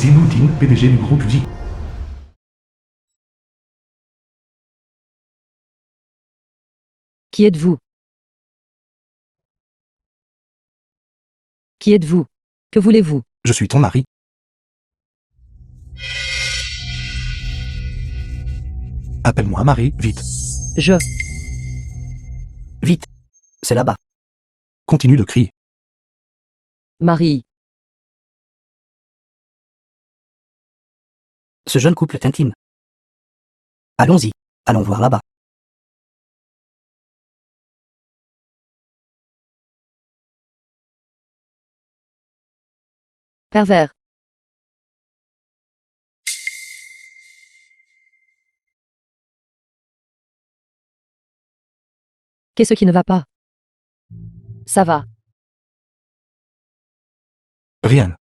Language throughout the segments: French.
Zinouddin, PDG du groupe UDI. Qui êtes-vous? Qui êtes-vous? Que voulez-vous? Je suis ton mari. Appelle-moi Marie, vite. Je. Vite. C'est là-bas. Continue de crier. Marie. Ce jeune couple est intime. Allons-y. Allons voir là-bas. Pervers. Qu'est-ce qui ne va pas? Ça va. Rien.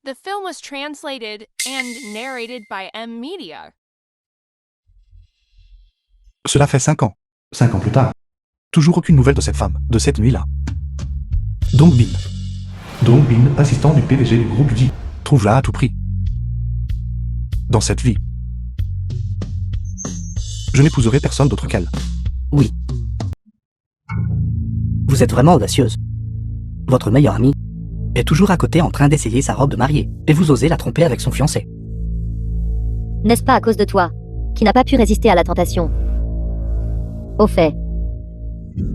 The film was translated and narrated by M Media. Cela fait 5 ans. 5 ans plus tard. Toujours aucune nouvelle de cette femme, de cette nuit-là. Donc Bin, Donc Bin, assistant du PDG du groupe UDI. trouve-la à tout prix. Dans cette vie. Je n'épouserai personne d'autre qu'elle. Oui. Vous êtes vraiment audacieuse. Votre meilleure amie est toujours à côté en train d'essayer sa robe de mariée, et vous osez la tromper avec son fiancé. N'est-ce pas à cause de toi, qui n'a pas pu résister à la tentation? Au fait,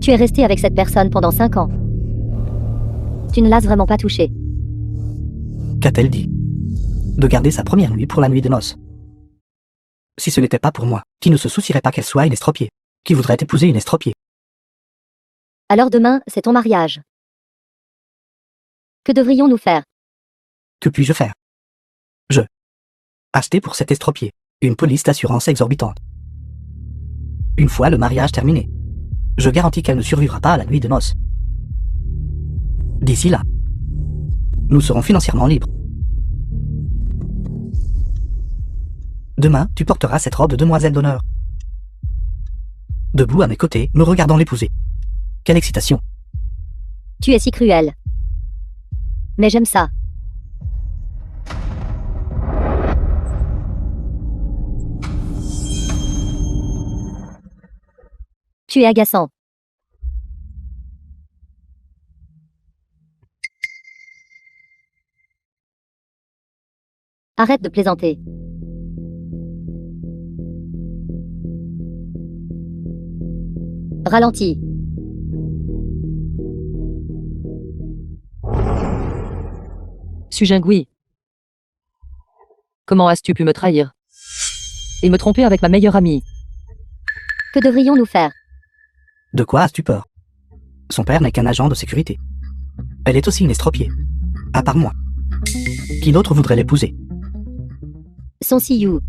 tu es resté avec cette personne pendant 5 ans. Tu ne l'as vraiment pas touchée. Qu'a-t-elle dit? De garder sa première nuit pour la nuit de noces. Si ce n'était pas pour moi, qui ne se soucierait pas qu'elle soit une estropiée, qui voudrait épouser une estropiée. Alors demain, c'est ton mariage. Que devrions-nous faire? Que puis-je faire? Je. Acheter pour cet estropié une police d'assurance exorbitante. Une fois le mariage terminé, je garantis qu'elle ne survivra pas à la nuit de noces. D'ici là, nous serons financièrement libres. Demain, tu porteras cette robe de demoiselle d'honneur. Debout à mes côtés, me regardant l'épouser. Quelle excitation! Tu es si cruel. Mais j'aime ça. Tu es agaçant. Arrête de plaisanter. Ralentis. Sujingui. Comment as-tu pu me trahir? Et me tromper avec ma meilleure amie? Que devrions-nous faire? De quoi as-tu peur? Son père n'est qu'un agent de sécurité. Elle est aussi une estropiée. À part moi. Qui d'autre voudrait l'épouser? Son Siyu.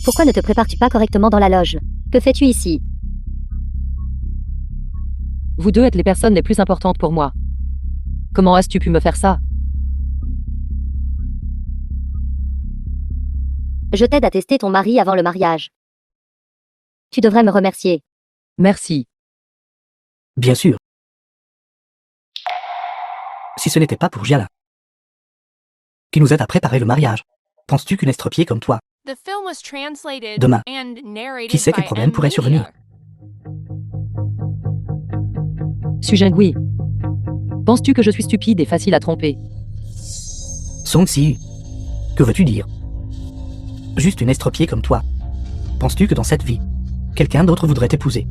Pourquoi ne te prépares-tu pas correctement dans la loge? Que fais-tu ici? Vous deux êtes les personnes les plus importantes pour moi. Comment as-tu pu me faire ça? Je t'aide à tester ton mari avant le mariage. Tu devrais me remercier. Merci. Bien sûr. Si ce n'était pas pour Giala, qui nous aide à préparer le mariage, penses-tu qu'une estropiée comme toi, The film was translated Demain. and narrated qui sait quel by problème M pourrait survenir? Media. Sujingui. Penses-tu que je suis stupide et facile à tromper? Song Si, que veux-tu dire? Juste une estropiée comme toi. Penses-tu que dans cette vie, quelqu'un d'autre voudrait t'épouser?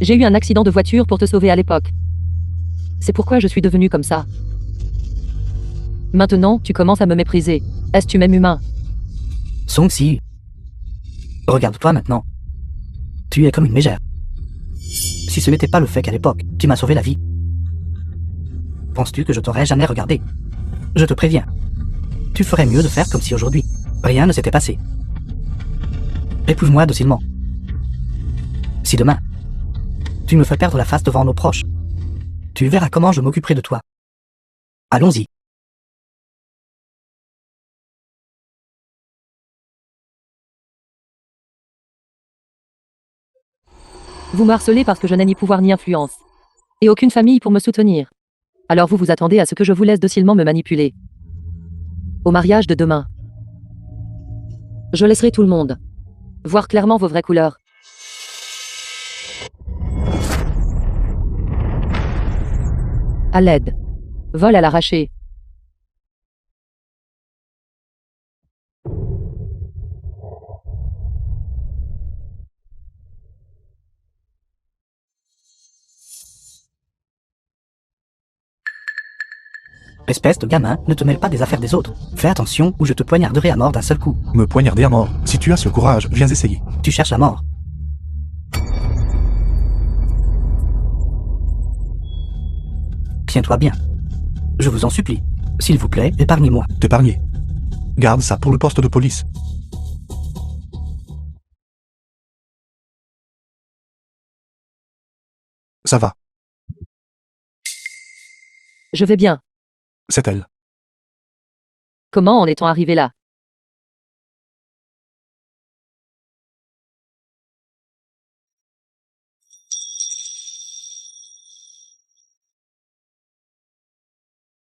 J'ai eu un accident de voiture pour te sauver à l'époque. C'est pourquoi je suis devenu comme ça. Maintenant, tu commences à me mépriser. Est-ce-tu même humain? Song Si, regarde-toi maintenant. Tu es comme une mégère. Si ce n'était pas le fait qu'à l'époque, tu m'as sauvé la vie. Penses-tu que je t'aurais jamais regardé? Je te préviens. Tu ferais mieux de faire comme si aujourd'hui, rien ne s'était passé. Épouse-moi docilement. Si demain, tu me fais perdre la face devant nos proches, Tu verras comment je m'occuperai de toi. Allons-y. Vous me harcelez parce que je n'ai ni pouvoir ni influence. Et aucune famille pour me soutenir. Alors vous vous attendez à ce que je vous laisse docilement me manipuler. Au mariage de demain, je laisserai tout le monde voir clairement vos vraies couleurs. À l'aide. Vol à l'arraché. Espèce de gamin, ne te mêle pas des affaires des autres. Fais attention ou je te poignarderai à mort d'un seul coup. Me poignarder à mort. Si tu as ce courage, viens essayer. Tu cherches la mort. Tiens-toi bien. Je vous en supplie. S'il vous plaît, épargnez-moi. T'épargner. Garde ça pour le poste de police. Ça va, Je vais bien. c'est elle. Comment en est-on arrivé là?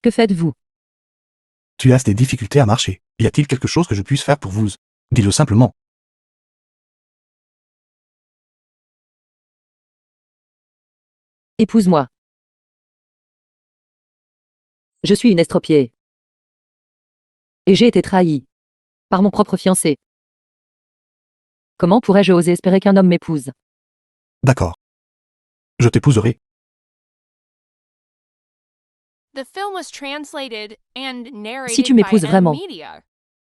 Que faites-vous? Tu as des difficultés à marcher. Y a-t-il quelque chose que je puisse faire pour vous? Dis-le simplement. Épouse-moi. Je suis une estropiée. Et j'ai été trahie. Par mon propre fiancé. Comment pourrais-je oser espérer qu'un homme m'épouse? D'accord. Je t'épouserai. The film was translated and narrated Si tu by m'épouses M vraiment. Media.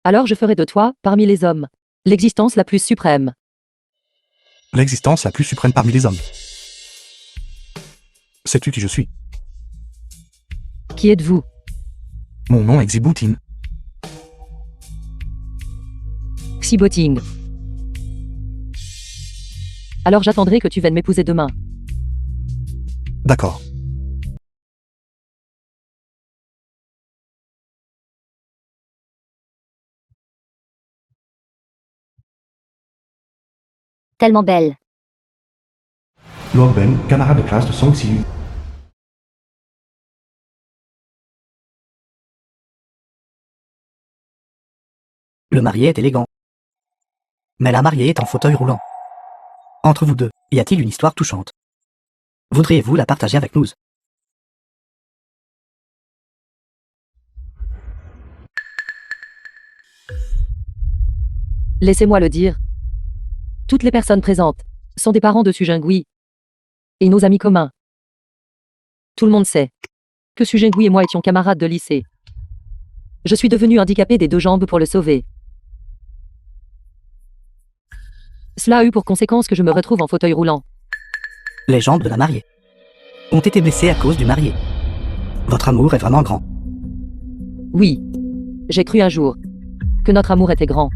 Alors je ferai de toi, parmi les hommes, l'existence la plus suprême. L'existence la plus suprême parmi les hommes. Sais-tu qui je suis? Qui êtes-vous? Mon nom est Xiboutine. Xiboting. Alors j'attendrai que tu viennes m'épouser demain. D'accord. Tellement belle. Luo Ben, camarade de classe de Song Si-yu. Le marié est élégant. Mais la mariée est en fauteuil roulant. Entre vous deux, y a-t-il une histoire touchante? Voudriez-vous la partager avec nous? Laissez-moi le dire. Toutes les personnes présentes sont des parents de Su Jingui et nos amis communs. Tout le monde sait que Su Jingui et moi étions camarades de lycée. Je suis devenu handicapé des 2 jambes pour le sauver. Cela a eu pour conséquence que je me retrouve en fauteuil roulant. Les jambes de la mariée ont été blessées à cause du marié. Votre amour est vraiment grand. Oui, j'ai cru un jour que notre amour était grand.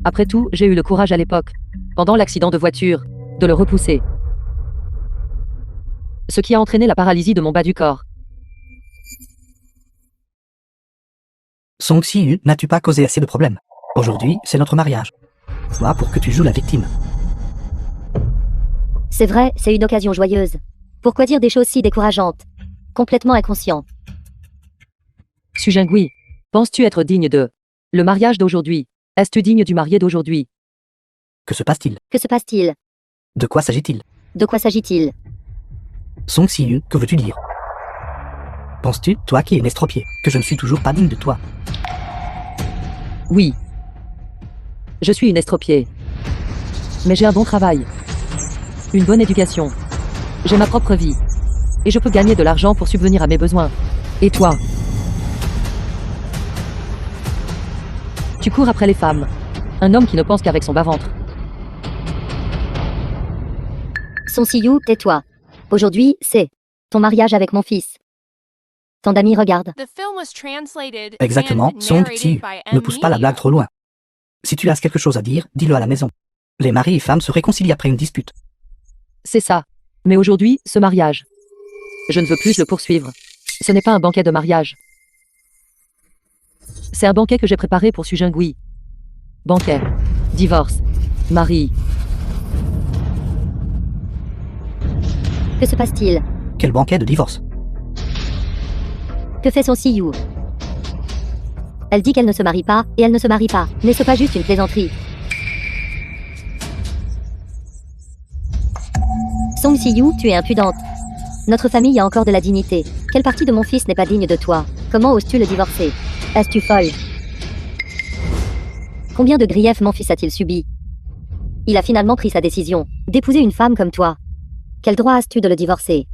Après tout, j'ai eu le courage à l'époque, pendant l'accident de voiture, de le repousser. Ce qui a entraîné la paralysie de mon bas du corps. Song Si-yu, n'as-tu pas causé assez de problèmes? Aujourd'hui, c'est notre mariage. Toi, pour que tu joues la victime. C'est vrai, c'est une occasion joyeuse. Pourquoi dire des choses si décourageantes? Complètement inconscient. Su Jingui, penses-tu être digne de le mariage d'aujourd'hui? Es-tu digne du marié d'aujourd'hui? Que se passe-t-il? Que se passe-t-il? De quoi s'agit-il? De quoi s'agit-il? Song Si-yu, que veux-tu dire? Penses-tu, toi qui es une estropiée, que je ne suis toujours pas digne de toi? Oui. Je suis une estropiée. Mais j'ai un bon travail. Une bonne éducation. J'ai ma propre vie. Et je peux gagner de l'argent pour subvenir à mes besoins. Et toi? Tu cours après les femmes. Un homme qui ne pense qu'avec son bas-ventre. Song Si-yu, tais-toi. Aujourd'hui, c'est ton mariage avec mon fils. Ton ami regarde. The film was translated Exactement, and Song narrated Si-yu. by Ne M pousse pas la Media. blague trop loin. Si tu as quelque chose à dire, dis-le à la maison. Les maris et femmes se réconcilient après une dispute. C'est ça. Mais aujourd'hui, ce mariage Je ne veux plus le poursuivre. Ce n'est pas un banquet de mariage. C'est un banquet que j'ai préparé pour Su Jingui. Banquet. Divorce. Mari. Que se passe-t-il? Quel banquet de divorce? Que fait Song Si-yu? Elle dit qu'elle ne se marie pas, et elle ne se marie pas. N'est-ce pas juste une plaisanterie? Song Si-yu, tu es impudente. Notre famille a encore de la dignité. Quelle partie de mon fils n'est pas digne de toi? Comment oses-tu le divorcer? Es-tu folle? Combien de griefs mon fils a-t-il subi? Il a finalement pris sa décision d'épouser une femme comme toi. Quel droit as-tu de le divorcer?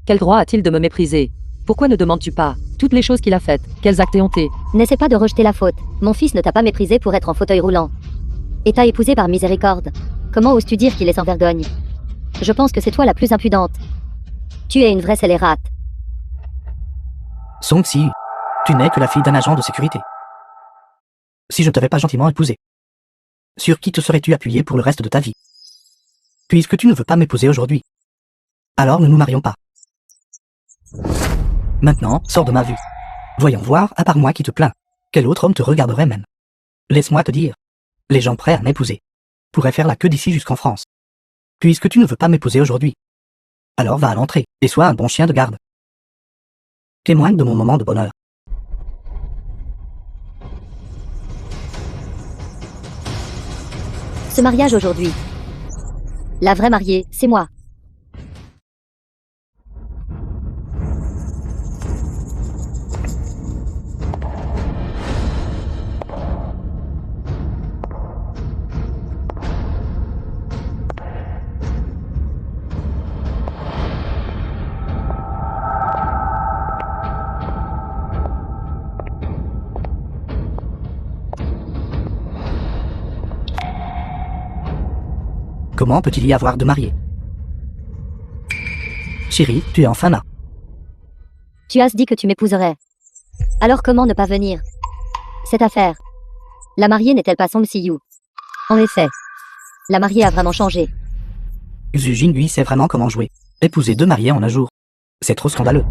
Quel droit a-t-il de me mépriser? Pourquoi ne demandes-tu pas toutes les choses qu'il a faites? Quels actes et hontés? N'essaie pas de rejeter la faute. Mon fils ne t'a pas méprisé pour être en fauteuil roulant. Et t'a épousé par miséricorde. Comment oses-tu dire qu'il est sans vergogne? Je pense que c'est toi la plus impudente. Tu es une vraie scélérate. Song Si-yu, tu n'es que la fille d'un agent de sécurité. Si je ne t'avais pas gentiment épousé, sur qui te serais-tu appuyé pour le reste de ta vie? Puisque tu ne veux pas m'épouser aujourd'hui, alors ne nous marions pas. Maintenant, sors de ma vue. Voyons voir, à part moi qui te plains, quel autre homme te regarderait même? Laisse-moi te dire, les gens prêts à m'épouser pourraient faire la queue d'ici jusqu'en France. Puisque tu ne veux pas m'épouser aujourd'hui, alors va à l'entrée et sois un bon chien de garde. Témoigne de mon moment de bonheur. Ce mariage aujourd'hui. La vraie mariée, c'est moi. Comment peut-il y avoir de mariés? Chérie, tu es enfin là. Tu as dit que tu m'épouserais. Alors comment ne pas venir? Cette affaire. La mariée n'est-elle pas Song Si-yu? En effet. La mariée a vraiment changé. Su Jingui sait vraiment comment jouer. Épouser deux mariés en un jour. C'est trop scandaleux.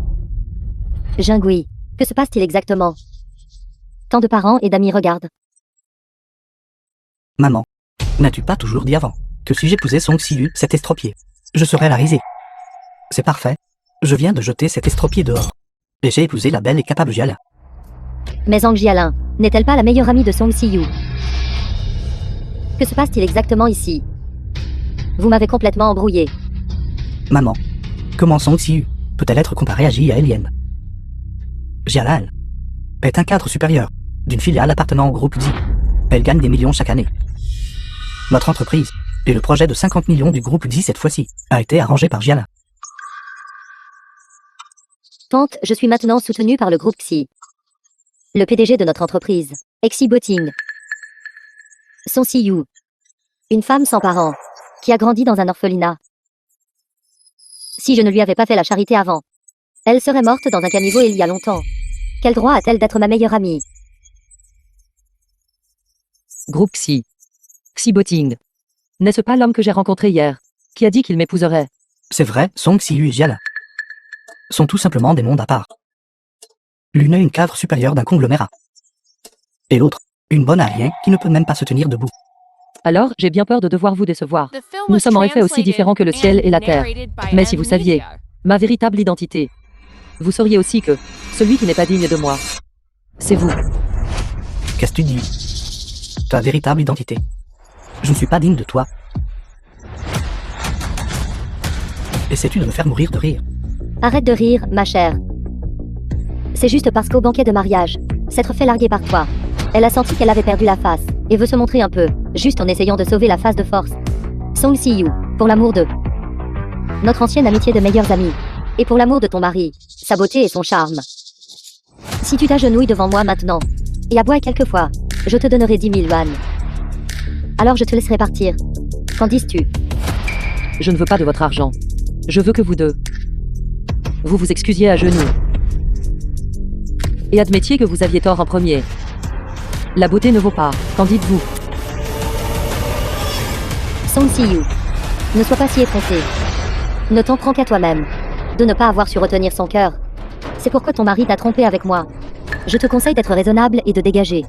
Jingui. Que se passe-t-il exactement? Tant de parents et d'amis regardent. Maman, n'as-tu pas toujours dit avant que si j'épousais Song Si-yu, cet estropié, je serais la risée? C'est parfait. Je viens de jeter cet estropié dehors. Et j'ai épousé la belle et capable Jiala. Mais Zhang Jialin, n'est-elle pas la meilleure amie de Song Si-yu? Que se passe-t-il exactement ici? Vous m'avez complètement embrouillé. Maman, comment Song Si-yu peut-elle être comparée à Jia Lien? Jiala, elle, est un cadre supérieur d'une filiale appartenant au groupe Xi. Elle gagne des millions chaque année. Notre entreprise, et le projet de 50 millions du groupe Xi cette fois-ci, a été arrangé par Jiala. Tante, je suis maintenant soutenue par le groupe Xi. Le PDG de notre entreprise, Exi Boting. Song Si-yu. Une femme sans parents, qui a grandi dans un orphelinat. Si je ne lui avais pas fait la charité avant, elle serait morte dans un caniveau il y a longtemps. Quel droit a-t-elle d'être ma meilleure amie? Groupe Xi. Xi Boting. N'est-ce pas l'homme que j'ai rencontré hier, qui a dit qu'il m'épouserait? C'est vrai, Song Si-yu et Jiala sont tout simplement des mondes à part. L'une est une cadre supérieure d'un conglomérat. Et l'autre, une bonne à rien qui ne peut même pas se tenir debout. Alors, j'ai bien peur de devoir vous décevoir. The film Nous was sommes en effet aussi translated différents que le ciel et la and terre. narrated by Mais si vous saviez Amnesia. ma véritable identité, vous sauriez aussi que celui qui n'est pas digne de moi, c'est vous. Qu'est-ce que tu dis? Ta véritable identité. Je ne suis pas digne de toi. Essaies-tu de me faire mourir de rire? Arrête de rire, ma chère. C'est juste parce qu'au banquet de mariage, s'être fait larguer par toi, elle a senti qu'elle avait perdu la face, et veut se montrer un peu, juste en essayant de sauver la face de force. Song Si-yu, pour l'amour de notre ancienne amitié de meilleurs amis, et pour l'amour de ton mari, sa beauté et son charme. Si tu t'agenouilles devant moi maintenant, et aboies quelquefois, je te donnerai 10 000 yuan. Alors je te laisserai partir. Qu'en dis-tu? Je ne veux pas de votre argent. Je veux que vous deux, vous vous excusiez à genoux. Et admettiez que vous aviez tort en premier. La beauté ne vaut pas. Qu'en dites-vous? Song Si-yu. Ne sois pas si effrontée. Ne t'en prends qu'à toi-même. De ne pas avoir su retenir son cœur. C'est pourquoi ton mari t'a trompé avec moi. Je te conseille d'être raisonnable et de dégager.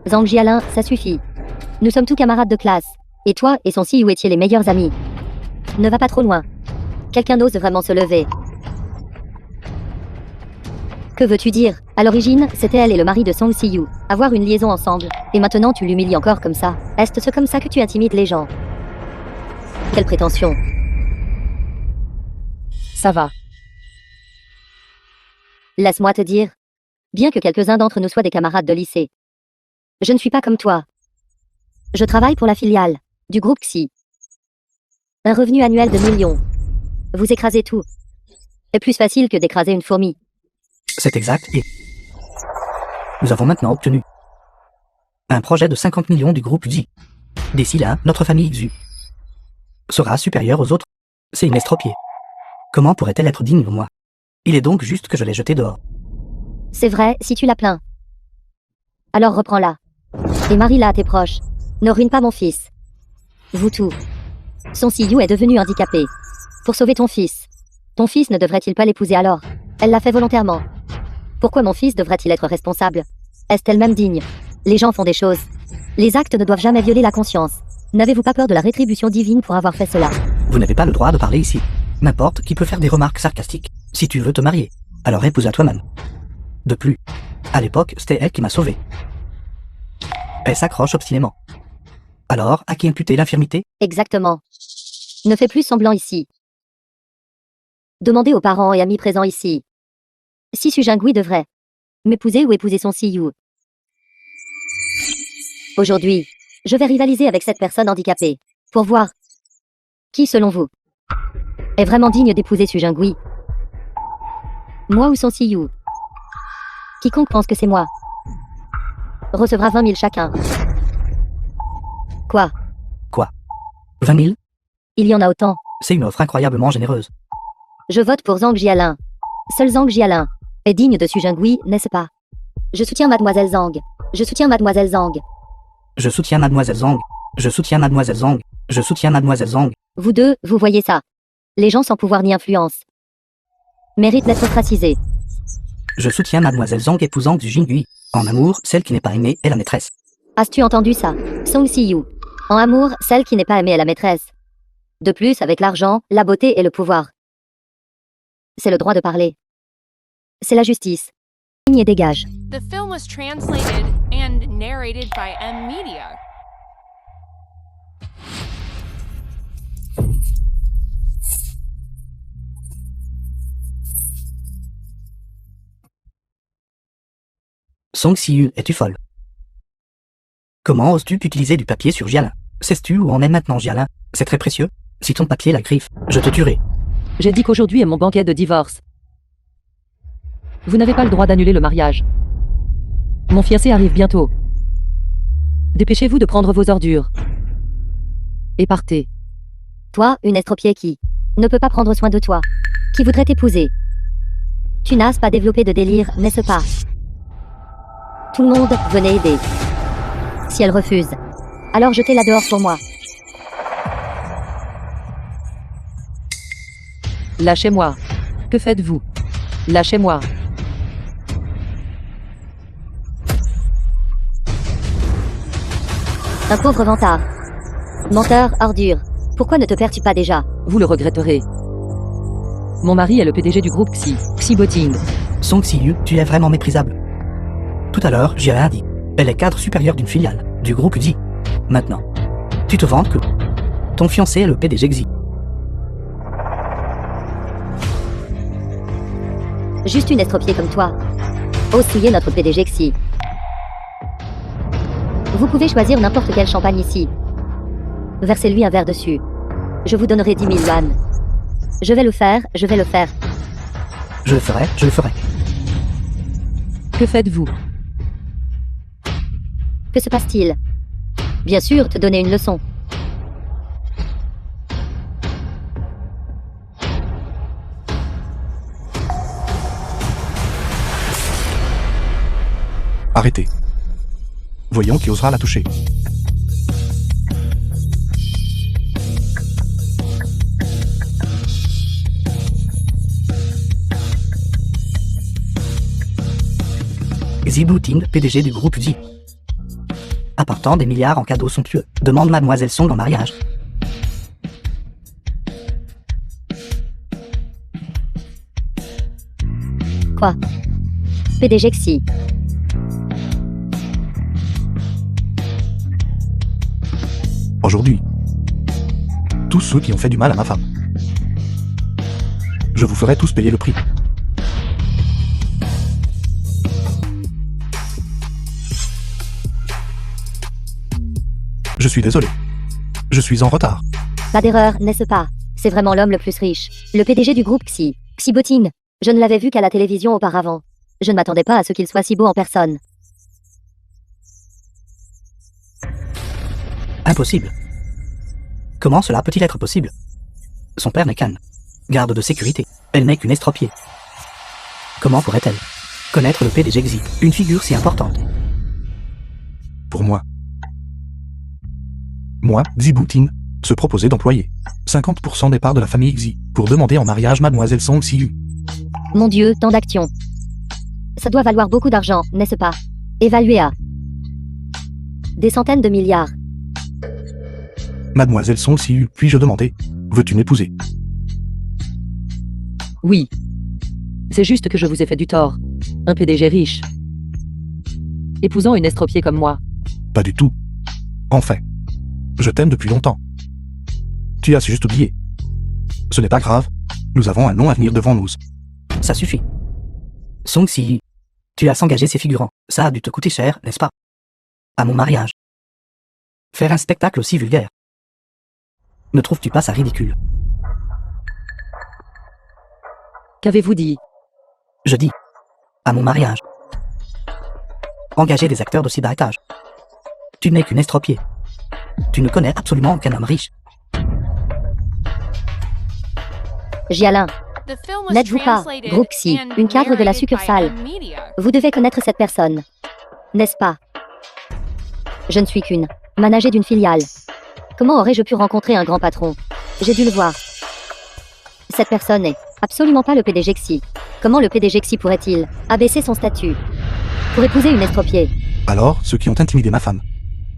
Zhang Jialin, ça suffit. Nous sommes tous camarades de classe. Et toi et son Siyu étiez les meilleurs amis. Ne va pas trop loin. Quelqu'un ose vraiment se lever. Que veux-tu dire? À l'origine, c'était elle et le mari de Song Siyu. Avoir une liaison ensemble. Et maintenant tu l'humilies encore comme ça. Est-ce comme ça que tu intimides les gens? Quelle prétention. Ça va. Laisse-moi te dire. Bien que quelques-uns d'entre nous soient des camarades de lycée. Je ne suis pas comme toi. Je travaille pour la filiale du groupe Xi. Un revenu annuel de millions. Vous écrasez tout. C'est plus facile que d'écraser une fourmi. C'est exact et... Nous avons maintenant obtenu un projet de 50 millions du groupe Xi. D'ici là, notre famille Xu sera supérieure aux autres. C'est une estropiée. Comment pourrait-elle être digne de moi? Il est donc juste que je l'ai jetée dehors. C'est vrai, si tu la plains. Alors reprends-la. Et marie-la à tes proches. Ne ruine pas mon fils. Vous tous. Son Siyu est devenu handicapé. Pour sauver ton fils ne devrait-il pas l'épouser alors? Elle l'a fait volontairement. Pourquoi mon fils devrait-il être responsable? Est-ce elle-même digne? Les gens font des choses. Les actes ne doivent jamais violer la conscience. N'avez-vous pas peur de la rétribution divine pour avoir fait cela? Vous n'avez pas le droit de parler ici. N'importe qui peut faire des remarques sarcastiques. Si tu veux te marier, alors épouse-la toi-même. De plus, à l'époque, c'était elle qui m'a sauvé. Elle s'accroche obstinément. Alors, à qui imputer l'infirmité? Exactement. Ne fais plus semblant ici. Demandez aux parents et amis présents ici. Si Su Jingui devrait m'épouser ou épouser son Siyu. Aujourd'hui, je vais rivaliser avec cette personne handicapée. Pour voir qui, selon vous, est vraiment digne d'épouser Su Jingui. Moi ou son Siyu. Quiconque pense que c'est moi recevra 20 000 chacun. Quoi? 20 000? Il y en a autant. C'est une offre incroyablement généreuse. Je vote pour Zhang Jialin. Seul Zhang Jialin est digne de Su Jingui, n'est-ce pas? Je soutiens Mademoiselle Zhang. Je soutiens Mademoiselle Zhang. Je soutiens Mademoiselle Zhang. Je soutiens Mademoiselle Zhang. Je soutiens Mademoiselle Zhang. Vous deux, vous voyez ça. Les gens sans pouvoir ni influence méritent d'être ostracisés. Je soutiens Mademoiselle Zhang épousant du Jingui. En amour, celle qui n'est pas aimée est la maîtresse. As-tu entendu ça? Song Siyu. En amour, celle qui n'est pas aimée est la maîtresse. De plus, avec l'argent, la beauté et le pouvoir. C'est le droit de parler. C'est la justice. Signe et dégage. The film was translated and narrated by M Media. Song Siyu, es-tu folle? Comment oses-tu utiliser du papier sur Jialin? Sais-tu où en est maintenant Jialin? C'est très précieux. Si ton papier la griffe, je te tuerai. J'ai dit qu'aujourd'hui est mon banquet de divorce. Vous n'avez pas le droit d'annuler le mariage. Mon fiancé arrive bientôt. Dépêchez-vous de prendre vos ordures. Et partez. Toi, une estropiée qui ne peut pas prendre soin de toi. Qui voudrait t'épouser. Tu n'as pas développé de délire, n'est-ce pas? Tout le monde, venez aider. Si elle refuse, alors jetez-la dehors pour moi. Lâchez-moi. Que faites-vous? Lâchez-moi. Un pauvre vantard. Menteur, ordure. Pourquoi ne te perds-tu pas déjà? Vous le regretterez. Mon mari est le PDG du groupe Xi. Xi Boting. Song Siyu, tu es vraiment méprisable. Tout à l'heure, Jialin a dit. Elle est cadre supérieur d'une filiale, du groupe Xi. Maintenant, tu te vantes que ton fiancé est le PDG Xi. Juste une estropiée comme toi. Ose souiller notre PDG Xi. Vous pouvez choisir n'importe quel champagne ici. Versez-lui un verre dessus. Je vous donnerai 10 000 yuan. Je vais le faire, je vais le faire. Je le ferai, je le ferai. Que faites-vous? Que se passe-t-il? Bien sûr, te donner une leçon. Arrêtez. Voyons qui osera la toucher. Xi Ting, PDG du groupe Xi. Apportant des milliards en cadeaux somptueux, demande Mademoiselle Song en mariage. Quoi? PDG Xi. Aujourd'hui, tous ceux qui ont fait du mal à ma femme, je vous ferai tous payer le prix. Je suis désolé. Je suis en retard. Pas d'erreur, n'est-ce pas? C'est vraiment l'homme le plus riche. Le PDG du groupe Xi. Xi Ting. Je ne l'avais vu qu'à la télévision auparavant. Je ne m'attendais pas à ce qu'il soit si beau en personne. Impossible. Comment cela peut-il être possible? Son père n'est qu'un garde de sécurité. Elle n'est qu'une estropiée. Comment pourrait-elle connaître le PDG Xi, une figure si importante? Pour moi, Xi Ting, se proposait d'employer 50% des parts de la famille Xi pour demander en mariage Mademoiselle Song Xiu. Mon Dieu, tant d'actions. Ça doit valoir beaucoup d'argent, n'est-ce pas? Évalué à des centaines de milliards. Mademoiselle Song Xiu, puis-je demander, veux-tu m'épouser? Oui. C'est juste que je vous ai fait du tort. Un PDG riche. Épousant une estropiée comme moi. Pas du tout. En fait, je t'aime depuis longtemps. Tu as juste oublié. Ce n'est pas grave, nous avons un long avenir devant nous. Ça suffit. Song Xiu, tu as engagé ces figurants. Ça a dû te coûter cher, n'est-ce pas? À mon mariage. Faire un spectacle aussi vulgaire. Ne trouves-tu pas ça ridicule? Qu'avez-vous dit? Je dis. À mon mariage. Engager des acteurs d'aussi bas étage. Tu n'es qu'une estropiée. Tu ne connais absolument aucun homme riche. Jialin. The film was N'êtes-vous pas, translated groupe Xi, and une cadre de la narrated by succursale? M-Media. Vous devez connaître cette personne. N'est-ce pas? Je ne suis qu'une managée d'une filiale. Comment aurais-je pu rencontrer un grand patron? J'ai dû le voir. Cette personne n'est absolument pas le PDG Xi. Comment le PDG Xi pourrait-il abaisser son statut pour épouser une estropiée? Alors, ceux qui ont intimidé ma femme.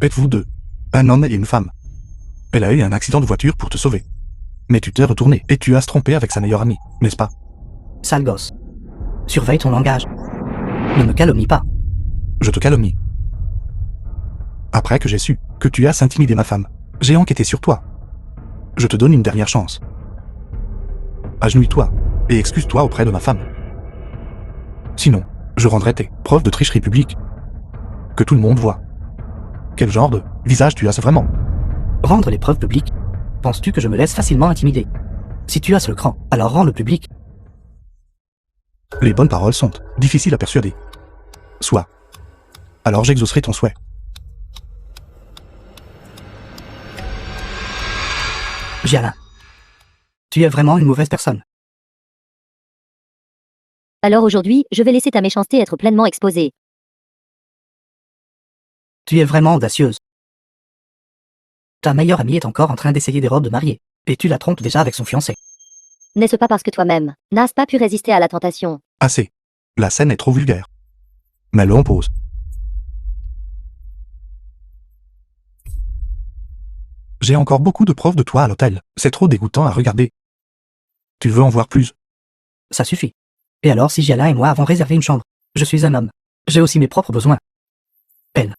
Êtes-vous deux, un homme et une femme. Elle a eu un accident de voiture pour te sauver. Mais tu t'es retourné et tu as se trompé avec sa meilleure amie, n'est-ce pas? Sale gosse. Surveille ton langage. Ne me calomnie pas. Je te calomnie. Après que j'ai su que tu as intimidé ma femme, j'ai enquêté sur toi. Je te donne une dernière chance. Agenouille-toi et excuse-toi auprès de ma femme. Sinon, je rendrai tes preuves de tricherie publique. Que tout le monde voit. Quel genre de visage tu as vraiment? Rendre les preuves publiques? Penses-tu que je me laisse facilement intimider? Si tu as le cran, alors rends-le public. Les bonnes paroles sont difficiles à persuader. Soit. Alors j'exaucerai ton souhait. Jialin. Tu es vraiment une mauvaise personne. Alors aujourd'hui, je vais laisser ta méchanceté être pleinement exposée. Tu es vraiment audacieuse. Ta meilleure amie est encore en train d'essayer des robes de mariée, et tu la trompes déjà avec son fiancé. N'est-ce pas parce que toi-même n'as pas pu résister à la tentation? Assez. La scène est trop vulgaire. Mets-le en pause. J'ai encore beaucoup de preuves de toi à l'hôtel. C'est trop dégoûtant à regarder. Tu veux en voir plus? Ça suffit. Et alors si Jialin et moi avons réservé une chambre? Je suis un homme. J'ai aussi mes propres besoins. Elle.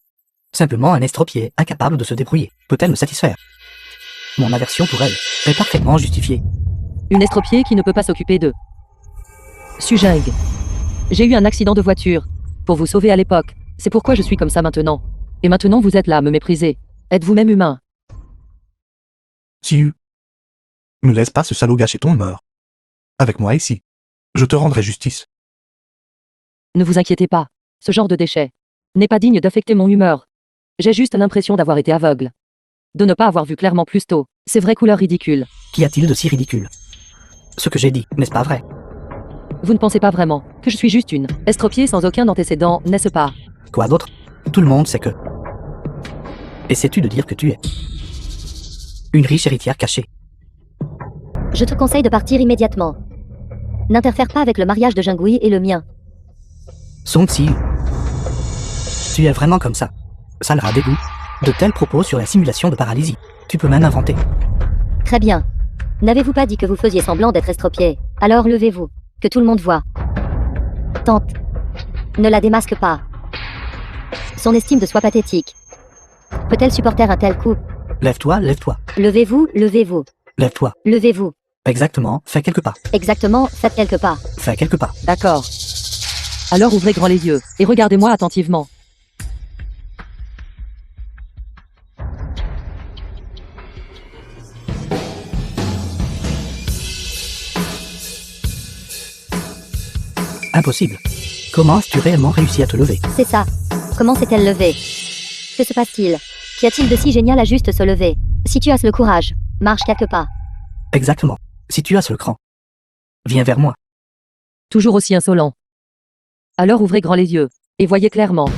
Simplement un estropié, incapable de se débrouiller. Peut-elle me satisfaire? Mon aversion pour elle est parfaitement justifiée. Une estropiée qui ne peut pas s'occuper de Sujing. J'ai eu un accident de voiture. Pour vous sauver à l'époque. C'est pourquoi je suis comme ça maintenant. Et maintenant vous êtes là à me mépriser. Êtes-vous même humain? Siu. Ne laisse pas ce salaud gâcher ton humeur. Avec moi ici. Je te rendrai justice. Ne vous inquiétez pas. Ce genre de déchet n'est pas digne d'affecter mon humeur. J'ai juste l'impression d'avoir été aveugle. De ne pas avoir vu clairement plus tôt. Ces vraies couleurs ridicules. Qu'y a-t-il de si ridicule? Ce que j'ai dit, n'est-ce pas vrai? Vous ne pensez pas vraiment que je suis juste une estropiée sans aucun antécédent, n'est-ce pas? Quoi d'autre? Tout le monde sait que Essaies-tu de dire que tu es une riche héritière cachée? Je te conseille de partir immédiatement. N'interfère pas avec le mariage de Jingui et le mien. Song Si, tu es vraiment comme ça. Ça leur a dégoût. De tels propos sur la simulation de paralysie. Tu peux même inventer. Très bien. N'avez-vous pas dit que vous faisiez semblant d'être estropié? Alors levez-vous. Que tout le monde voit. Tante. Ne la démasque pas. Son estime de soi pathétique. Peut-elle supporter un tel coup? Lève-toi, lève-toi. Levez-vous, levez-vous. Lève-toi. Levez-vous. Exactement, fais quelques pas. Exactement, faites quelques pas. Fais quelques pas. D'accord. Alors ouvrez grand les yeux, et regardez-moi attentivement. Impossible. Comment as-tu réellement réussi à te lever? C'est ça. Comment s'est-elle levée? Que se passe-t-il? Qu'y a-t-il de si génial à juste se lever? Si tu as le courage, marche quelques pas. Exactement. Si tu as le cran, viens vers moi. Toujours aussi insolent. Alors ouvrez grand les yeux, et voyez clairement.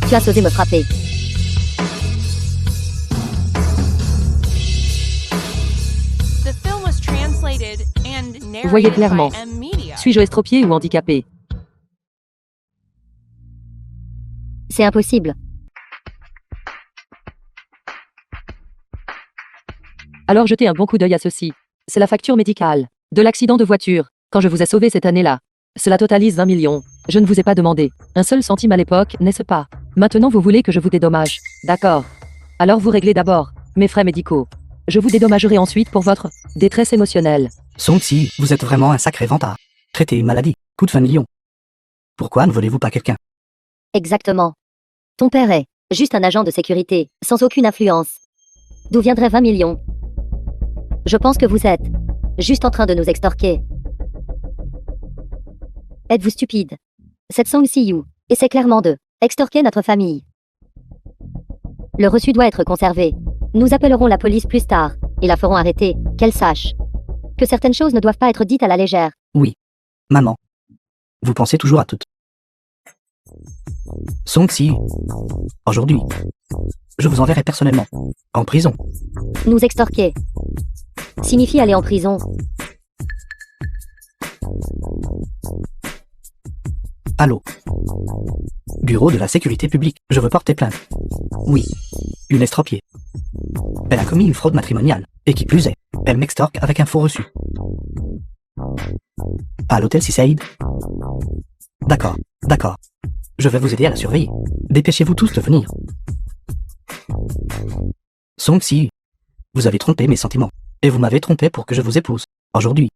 Tu as osé me frapper. The film was translated and Voyez narrated clairement. by M Media. Suis-je estropié ou handicapé? C'est impossible. Alors jetez un bon coup d'œil à ceci. C'est la facture médicale de l'accident de voiture, quand je vous ai sauvé cette année-là. Cela totalise 20 millions. Je ne vous ai pas demandé un seul centime à l'époque, n'est-ce pas? Maintenant vous voulez que je vous dédommage. D'accord. Alors vous réglez d'abord mes frais médicaux. Je vous dédommagerai ensuite pour votre détresse émotionnelle. Song Si, vous êtes vraiment un sacré vantard. Traitez une maladie, coûte 20 millions. Pourquoi ne volez-vous pas quelqu'un? Exactement. Ton père est juste un agent de sécurité, sans aucune influence. D'où viendraient 20 millions? Je pense que vous êtes juste en train de nous extorquer. Êtes-vous stupide? C'est Song Si-yu, et c'est clairement de extorquer notre famille. Le reçu doit être conservé. Nous appellerons la police plus tard, et la ferons arrêter, qu'elle sache que certaines choses ne doivent pas être dites à la légère. Oui. Maman. Vous pensez toujours à tout. Song Si, aujourd'hui, je vous enverrai personnellement en prison. Nous extorquer signifie aller en prison. Allô? Bureau de la sécurité publique, je veux porter plainte. Oui. Une estropiée. Elle a commis une fraude matrimoniale, et qui plus est, elle m'extorque avec un faux reçu. À l'hôtel Seaside? D'accord, d'accord. Je vais vous aider à la surveiller. Dépêchez-vous tous de venir. Song Si, vous avez trompé mes sentiments, et vous m'avez trompé pour que je vous épouse. Aujourd'hui,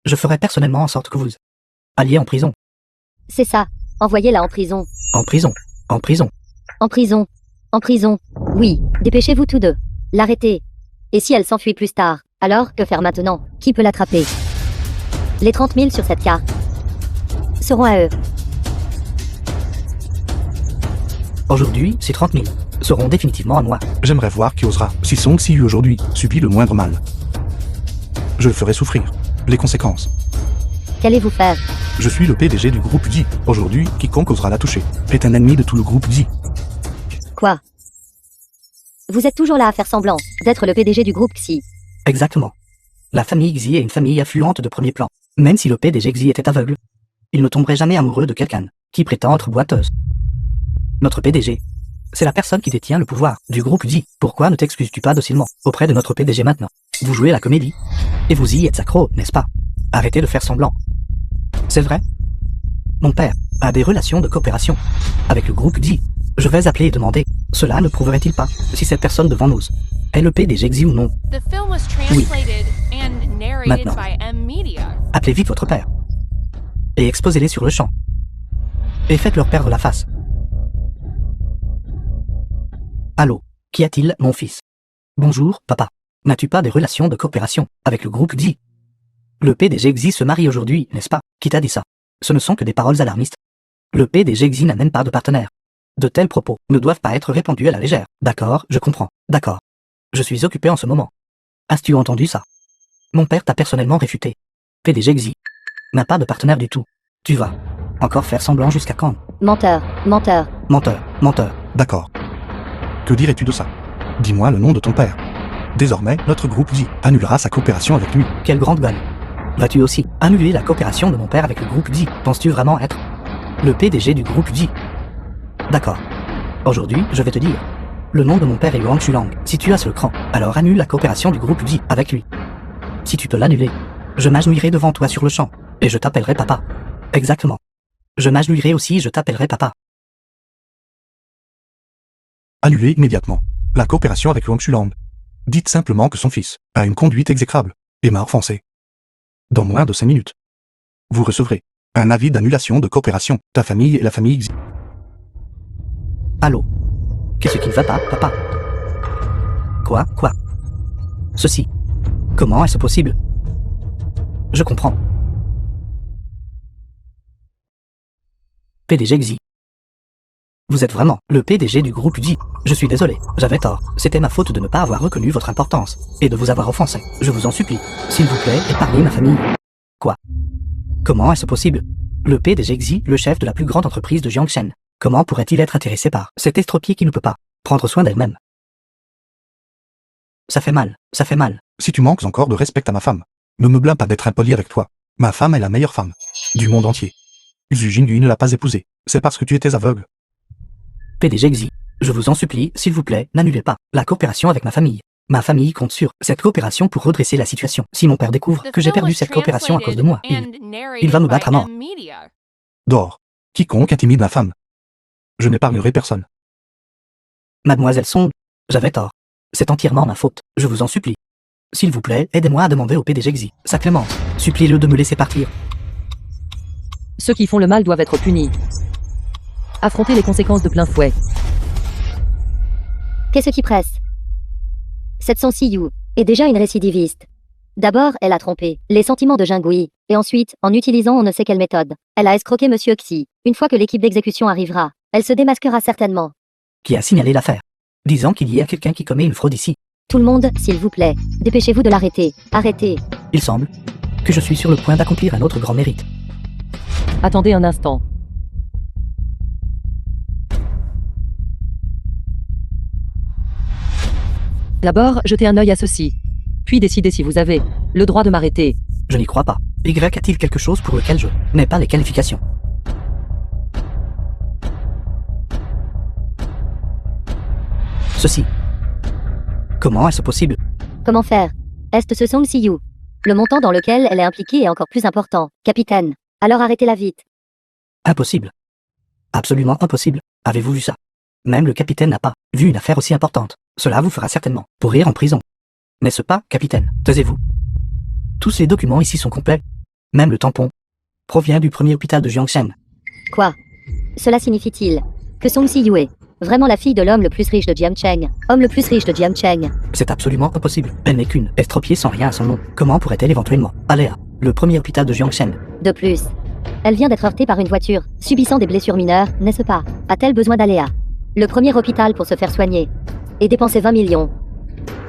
je ferai personnellement en sorte que vous alliez en prison. C'est ça. Envoyez-la en prison. En prison. En prison. En prison. En prison. Oui, dépêchez-vous tous deux. L'arrêter. Et si elle s'enfuit plus tard, alors que faire maintenant? Qui peut l'attraper? Les 30 000 sur cette carte seront à eux. Aujourd'hui, ces 30 000 seront définitivement à moi. J'aimerais voir qui osera, si Song Si aujourd'hui subit le moindre mal. Je le ferai souffrir. Les conséquences. Qu'allez-vous faire? Je suis le PDG du groupe J. Aujourd'hui, quiconque osera la toucher est un ennemi de tout le groupe J. Quoi? Vous êtes toujours là à faire semblant d'être le PDG du groupe Xi. Exactement. La famille Xi est une famille affluente de premier plan. Même si le PDG Xi était aveugle, il ne tomberait jamais amoureux de quelqu'un qui prétend être boiteuse. Notre PDG, c'est la personne qui détient le pouvoir du groupe Xi. Pourquoi ne t'excuses-tu pas docilement auprès de notre PDG maintenant? Vous jouez la comédie. Et vous y êtes accro, n'est-ce pas? Arrêtez de faire semblant. C'est vrai. Mon père a des relations de coopération avec le groupe Xi. Je vais appeler et demander, cela ne prouverait-il pas si cette personne devant nous est le PDG Xi ou non? The film was translated and narrated Maintenant. by M Media. Appelez vite votre père et exposez-les sur le champ et faites-leur perdre la face. Allô, qu'y a-t-il, mon fils? Bonjour, papa. N'as-tu pas des relations de coopération avec le groupe Xi? Le PDG Xi se marie aujourd'hui, n'est-ce pas? Qui t'a dit ça? Ce ne sont que des paroles alarmistes. Le PDG Xi n'a même pas de partenaire. De tels propos ne doivent pas être répandus à la légère. D'accord, je comprends. D'accord. Je suis occupé en ce moment. As-tu entendu ça? Mon père t'a personnellement réfuté. PDG Xi n'a pas de partenaire du tout. Tu vas encore faire semblant jusqu'à quand? Menteur, menteur. Menteur, menteur. D'accord. Que dirais-tu de ça? Dis-moi le nom de ton père. Désormais, notre groupe Xi annulera sa coopération avec lui. Quelle grande gueule. Vas-tu aussi annuler la coopération de mon père avec le groupe Xi? Penses-tu vraiment être le PDG du groupe Xi? D'accord. Aujourd'hui, je vais te dire. Le nom de mon père est Wang Shulang. Si tu as ce cran, alors annule la coopération du groupe Xi avec lui. Si tu peux l'annuler, je m'agenouillerai devant toi sur le champ, et je t'appellerai papa. Exactement. Je m'agenouillerai aussi et je t'appellerai papa. Annulez immédiatement la coopération avec Wang Shulang. Dites simplement que son fils a une conduite exécrable et m'a offensé. Dans moins de 5 minutes, vous recevrez un avis d'annulation de coopération. Ta famille et la famille Xi. Allô? Qu'est-ce qui ne va pas, papa? Quoi? Ceci. Comment est-ce possible? Je comprends. PDG Xi. Vous êtes vraiment le PDG du groupe Xi. Je suis désolé, j'avais tort. C'était ma faute de ne pas avoir reconnu votre importance et de vous avoir offensé. Je vous en supplie, s'il vous plaît, épargnez ma famille. Quoi? Comment est-ce possible? Le PDG Xi, le chef de la plus grande entreprise de Jiangshen. Comment pourrait-il être intéressé par cet estropié qui ne peut pas prendre soin d'elle-même? Ça fait mal, ça fait mal. Si tu manques encore de respect à ma femme, ne me blâme pas d'être impoli avec toi. Ma femme est la meilleure femme du monde entier. Xu Jingyu ne l'a pas épousée. C'est parce que tu étais aveugle. PDG Xi, je vous en supplie, s'il vous plaît, n'annulez pas la coopération avec ma famille. Ma famille compte sur cette coopération pour redresser la situation. Si mon père découvre que j'ai perdu cette coopération à cause de moi, il va me battre à mort. Dors. Quiconque intimide ma femme. Je n'épargnerai personne. Mademoiselle Song, j'avais tort. C'est entièrement ma faute. Je vous en supplie. S'il vous plaît, aidez-moi à demander au PDG Xi sa clémence. Suppliez-le de me laisser partir. Ceux qui font le mal doivent être punis. Affronter les conséquences de plein fouet. Qu'est-ce qui presse? Cette Song Si-yu est déjà une récidiviste. D'abord, elle a trompé les sentiments de Jingui, et ensuite, en utilisant on ne sait quelle méthode, elle a escroqué Monsieur Xi. Une fois que l'équipe d'exécution arrivera, elle se démasquera certainement. Qui a signalé l'affaire, disant qu'il y a quelqu'un qui commet une fraude ici. Tout le monde, s'il vous plaît, dépêchez-vous de l'arrêter. Arrêtez. Il semble que je suis sur le point d'accomplir un autre grand mérite. Attendez un instant. D'abord, jetez un œil à ceci. Puis décidez si vous avez le droit de m'arrêter. Je n'y crois pas. Y a-t-il quelque chose pour lequel je n'ai pas les qualifications? Ceci. Comment est-ce possible? Comment faire? Est ce Song Si-yu? Le montant dans lequel elle est impliquée est encore plus important. Capitaine. Alors arrêtez-la vite. Impossible. Absolument impossible. Avez-vous vu ça? Même le capitaine n'a pas vu une affaire aussi importante. Cela vous fera certainement pourrir en prison. N'est-ce pas, capitaine? Taisez-vous. Tous les documents ici sont complets. Même le tampon provient du premier hôpital de Jiangshen. Quoi? Cela signifie-t-il que Song Si-yu est vraiment la fille de l'homme le plus riche de Jiangcheng? Homme le plus riche de Jiangcheng. C'est absolument impossible. Elle n'est qu'une estropiée sans rien à son nom. Comment pourrait-elle éventuellement aller à le premier hôpital de Jiangshen? De plus, elle vient d'être heurtée par une voiture, subissant des blessures mineures, n'est-ce pas? A-t-elle besoin d'aller à le premier hôpital pour se faire soigner et dépenser 20 millions?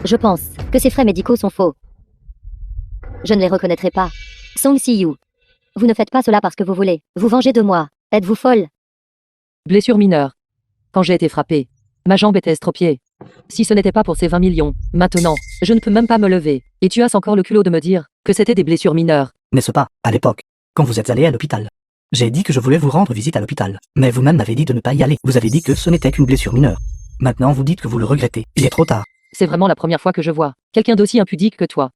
Je pense que ces frais médicaux sont faux. Je ne les reconnaîtrai pas. Song Si-yu, vous ne faites pas cela parce que vous voulez vous venger de moi. Êtes-vous folle? Blessure mineure. Quand j'ai été frappé, ma jambe était estropiée. Si ce n'était pas pour ces 20 millions, maintenant, je ne peux même pas me lever. Et tu as encore le culot de me dire que c'était des blessures mineures. N'est-ce pas, à l'époque, quand vous êtes allé à l'hôpital? J'ai dit que je voulais vous rendre visite à l'hôpital. Mais vous-même m'avez dit de ne pas y aller. Vous avez dit que ce n'était qu'une blessure mineure. Maintenant vous dites que vous le regrettez. Il est trop tard. C'est vraiment la première fois que je vois quelqu'un d'aussi impudique que toi.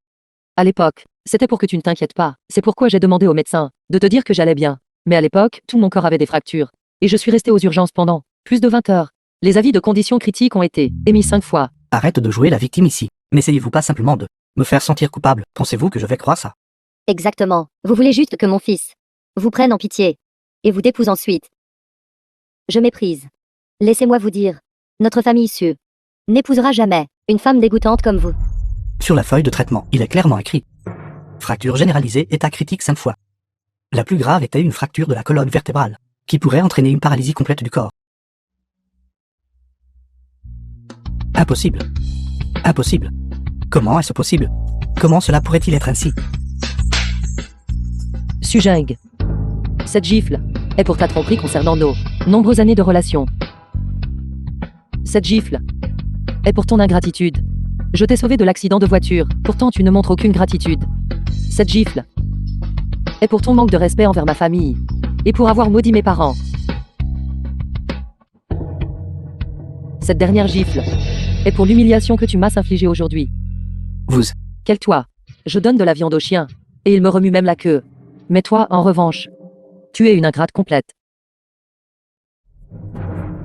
À l'époque, c'était pour que tu ne t'inquiètes pas. C'est pourquoi j'ai demandé au médecin de te dire que j'allais bien. Mais à l'époque, tout mon corps avait des fractures. Et je suis resté aux urgences pendant plus de 20 heures. Les avis de conditions critiques ont été émis 5 fois. Arrête de jouer la victime ici. N'essayez-vous pas simplement de me faire sentir coupable? Pensez-vous que je vais croire ça? Exactement. Vous voulez juste que mon fils vous prenne en pitié et vous d'épouse ensuite. Je méprise. Laissez-moi vous dire, notre famille issue n'épousera jamais une femme dégoûtante comme vous. Sur la feuille de traitement, il est clairement écrit. Fracture généralisée, état critique 5 fois. La plus grave était une fracture de la colonne vertébrale, qui pourrait entraîner une paralysie complète du corps. Impossible. Impossible. Comment est-ce possible? Comment cela pourrait-il être ainsi? Sujing. Cette gifle est pour ta tromperie concernant nos nombreuses années de relation. Cette gifle est pour ton ingratitude. Je t'ai sauvé de l'accident de voiture, pourtant tu ne montres aucune gratitude. Cette gifle est pour ton manque de respect envers ma famille et pour avoir maudit mes parents. Cette dernière gifle est pour l'humiliation que tu m'as infligée aujourd'hui. Vous, Quel toi? Je donne de la viande aux chiens, et il me remue même la queue. Mais toi, en revanche, tu es une ingrate complète.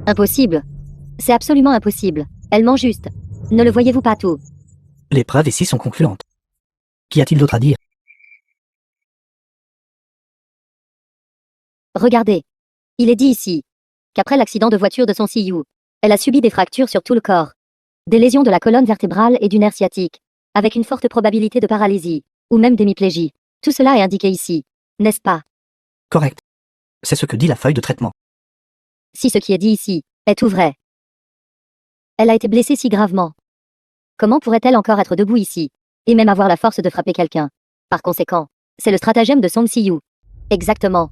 Impossible. C'est absolument impossible. Elle ment juste. Ne le voyez-vous pas tout? les preuves ici sont concluantes. Qu'y a-t-il d'autre à dire? Regardez. Il est dit ici qu'après l'accident de voiture de son CU, elle a subi des fractures sur tout le corps, des lésions de la colonne vertébrale et du nerf sciatique, avec une forte probabilité de paralysie, ou même d'hémiplégie. Tout cela est indiqué ici, n'est-ce pas? Correct. C'est ce que dit la feuille de traitement. Si ce qui est dit ici est tout vrai. Elle a été blessée si gravement. Comment pourrait-elle encore être debout ici, et même avoir la force de frapper quelqu'un? Par conséquent, c'est le stratagème de Song Si-yu. Exactement.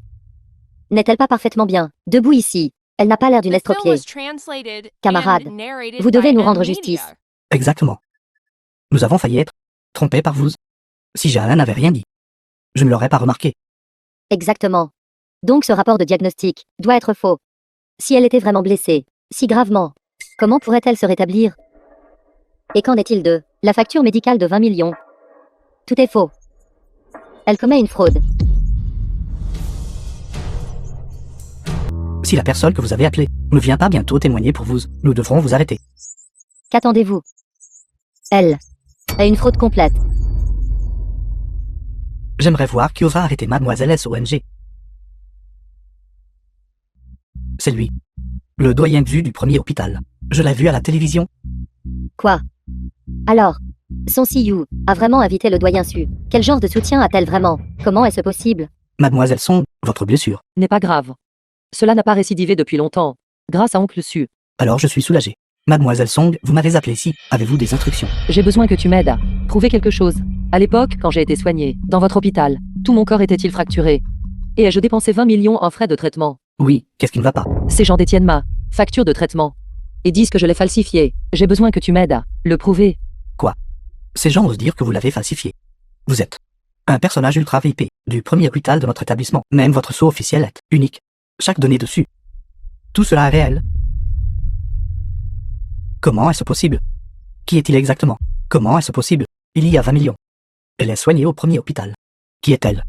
N'est-elle pas parfaitement bien, debout ici? Elle n'a pas l'air d'une estropiée. Camarades, vous devez nous rendre justice. Exactement. Nous avons failli être trompés par vous. Si Jahan n'avait rien dit, je ne l'aurais pas remarqué. Exactement. Donc ce rapport de diagnostic doit être faux. Si elle était vraiment blessée, si gravement, comment pourrait-elle se rétablir? Et qu'en est-il de la facture médicale de 20 millions? Tout est faux. Elle commet une fraude. Si la personne que vous avez appelée ne vient pas bientôt témoigner pour vous, nous devrons vous arrêter. Qu'attendez-vous? Elle est une fraude complète. J'aimerais voir qui osera arrêter Mademoiselle SONG. C'est lui. Le doyen Xu du premier hôpital. Je l'ai vu à la télévision. Quoi? Alors, Son Si-yu a vraiment invité le doyen Su. Quel genre de soutien a-t-elle vraiment? Comment est-ce possible? Mademoiselle Song, votre blessure. N'est pas grave. Cela n'a pas récidivé depuis longtemps, grâce à Oncle Su. Alors je suis soulagé. Mademoiselle Song, vous m'avez appelé ici. Avez-vous des instructions? J'ai besoin que tu m'aides à prouver quelque chose. À l'époque, quand j'ai été soignée, dans votre hôpital, tout mon corps était-il fracturé. Et ai-je dépensé 20 millions en frais de traitement? Oui, qu'est-ce qui ne va pas? Ces gens détiennent ma facture de traitement. Et disent que je l'ai falsifiée. J'ai besoin que tu m'aides à le prouver. Quoi? Ces gens osent dire que vous l'avez falsifié. Vous êtes un personnage ultra VIP du premier hôpital de notre établissement. Même votre sceau officiel est unique. Chaque donnée dessus. Tout cela est réel. Comment est-ce possible? Qui est-il exactement? Comment est-ce possible? Il y a 20 millions. Elle est soignée au premier hôpital. Qui est-elle?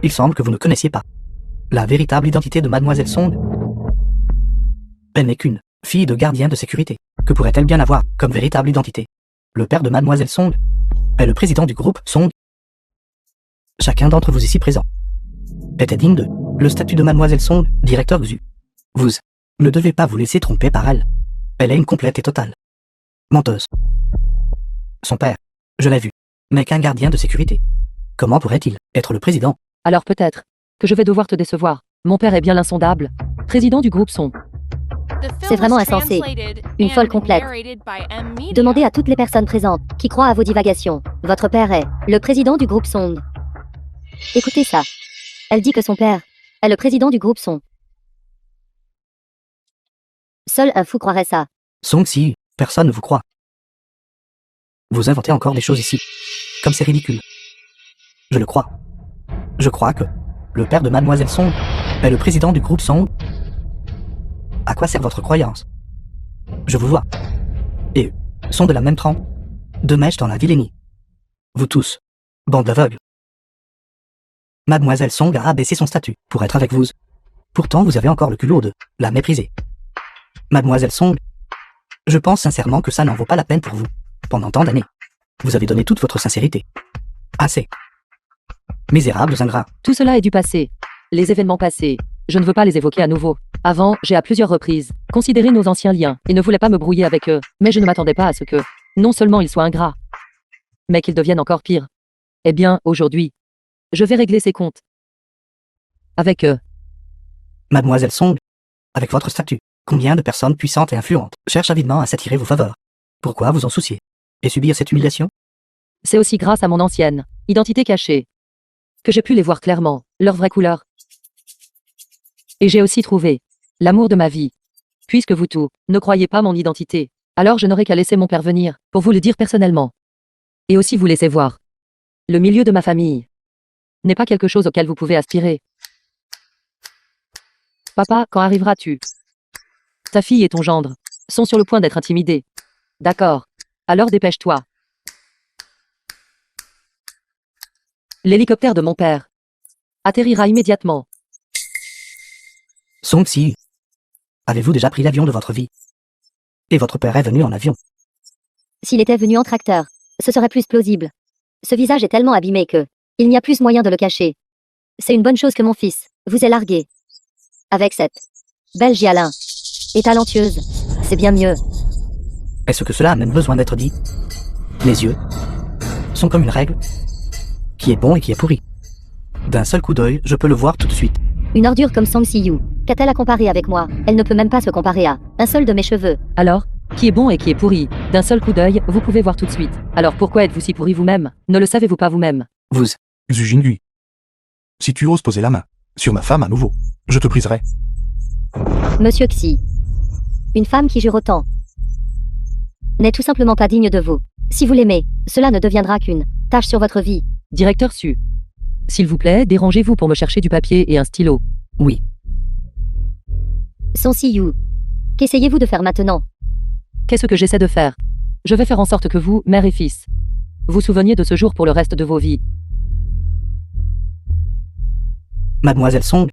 Il semble que vous ne connaissiez pas la véritable identité de Mademoiselle Song. Elle n'est qu'une fille de gardien de sécurité. Que pourrait-elle bien avoir comme véritable identité? Le père de Mademoiselle Song est le président du groupe Song. Chacun d'entre vous ici présent était digne de le statut de Mademoiselle Song, directeur Xu. Vous ne devez pas vous laisser tromper par elle. Elle est une complète et totale menteuse. Son père, je l'ai vu, n'est qu'un gardien de sécurité. Comment pourrait-il être le président? Alors peut-être que je vais devoir te décevoir. Mon père est bien l'insondable, président du groupe Son. C'est vraiment insensé. Une folle complète. Demandez à toutes les personnes présentes qui croient à vos divagations. Votre père est le président du groupe Song. Écoutez ça. Elle dit que son père est le président du groupe Son. Seul un fou croirait ça. Song Si, personne ne vous croit. Vous inventez encore des choses ici. Comme c'est ridicule. Je le crois. Je crois que le père de Mademoiselle Song est le président du groupe Song. À quoi sert votre croyance? Je vous vois. Et eux sont de la même trempe. Deux mèches dans la vilainie. Vous tous, bande d'aveugles. Mademoiselle Song a abaissé son statut pour être avec vous. Pourtant vous avez encore le culot de la mépriser. Mademoiselle Song, je pense sincèrement que ça n'en vaut pas la peine pour vous. Pendant tant d'années, vous avez donné toute votre sincérité. Assez. Misérables ingrats. Tout cela est du passé. Les événements passés, je ne veux pas les évoquer à nouveau. Avant, j'ai à plusieurs reprises considéré nos anciens liens et ne voulais pas me brouiller avec eux, mais je ne m'attendais pas à ce que, non seulement ils soient ingrats, mais qu'ils deviennent encore pires. Eh bien, aujourd'hui, je vais régler ces comptes avec eux. Mademoiselle Song, avec votre statut, combien de personnes puissantes et influentes cherchent avidement à s'attirer vos faveurs? Pourquoi vous en soucier et subir cette humiliation? C'est aussi grâce à mon ancienne identité cachée que j'ai pu les voir clairement, leur vraie couleur. Et j'ai aussi trouvé l'amour de ma vie. Puisque vous tous ne croyez pas mon identité, alors je n'aurai qu'à laisser mon père venir pour vous le dire personnellement. Et aussi vous laisser voir. Le milieu de ma famille n'est pas quelque chose auquel vous pouvez aspirer. Papa, quand arriveras-tu? Ta fille et ton gendre sont sur le point d'être intimidés. D'accord. Alors dépêche-toi. L'hélicoptère de mon père atterrira immédiatement. Song Si, avez-vous déjà pris l'avion de votre vie? Et votre père est venu en avion. S'il était venu en tracteur, ce serait plus plausible. Ce visage est tellement abîmé que il n'y a plus moyen de le cacher. C'est une bonne chose que mon fils vous ait largué. Avec cette belle Jialin et talentueuse, c'est bien mieux. Est-ce que cela a même besoin d'être dit? Les yeux sont comme une règle qui est bon et qui est pourri. D'un seul coup d'œil, je peux le voir tout de suite. Une ordure comme Song Si-yu, qu'a-t-elle à comparer avec moi? Elle ne peut même pas se comparer à un seul de mes cheveux. Alors, qui est bon et qui est pourri, d'un seul coup d'œil, vous pouvez voir tout de suite. Alors pourquoi êtes-vous si pourri vous-même? Ne le savez-vous pas vous-même? Vous, Xu Jingui. Si tu oses poser la main sur ma femme à nouveau, je te briserai. Monsieur Xi. Une femme qui jure autant n'est tout simplement pas digne de vous. Si vous l'aimez, cela ne deviendra qu'une tâche sur votre vie. Directeur Su. S'il vous plaît, dérangez-vous pour me chercher du papier et un stylo. oui. Song Si-yu. Qu'essayez-vous de faire maintenant? Qu'est-ce que j'essaie de faire? Je vais faire en sorte que vous, mère et fils, vous souveniez de ce jour pour le reste de vos vies. Mademoiselle Song,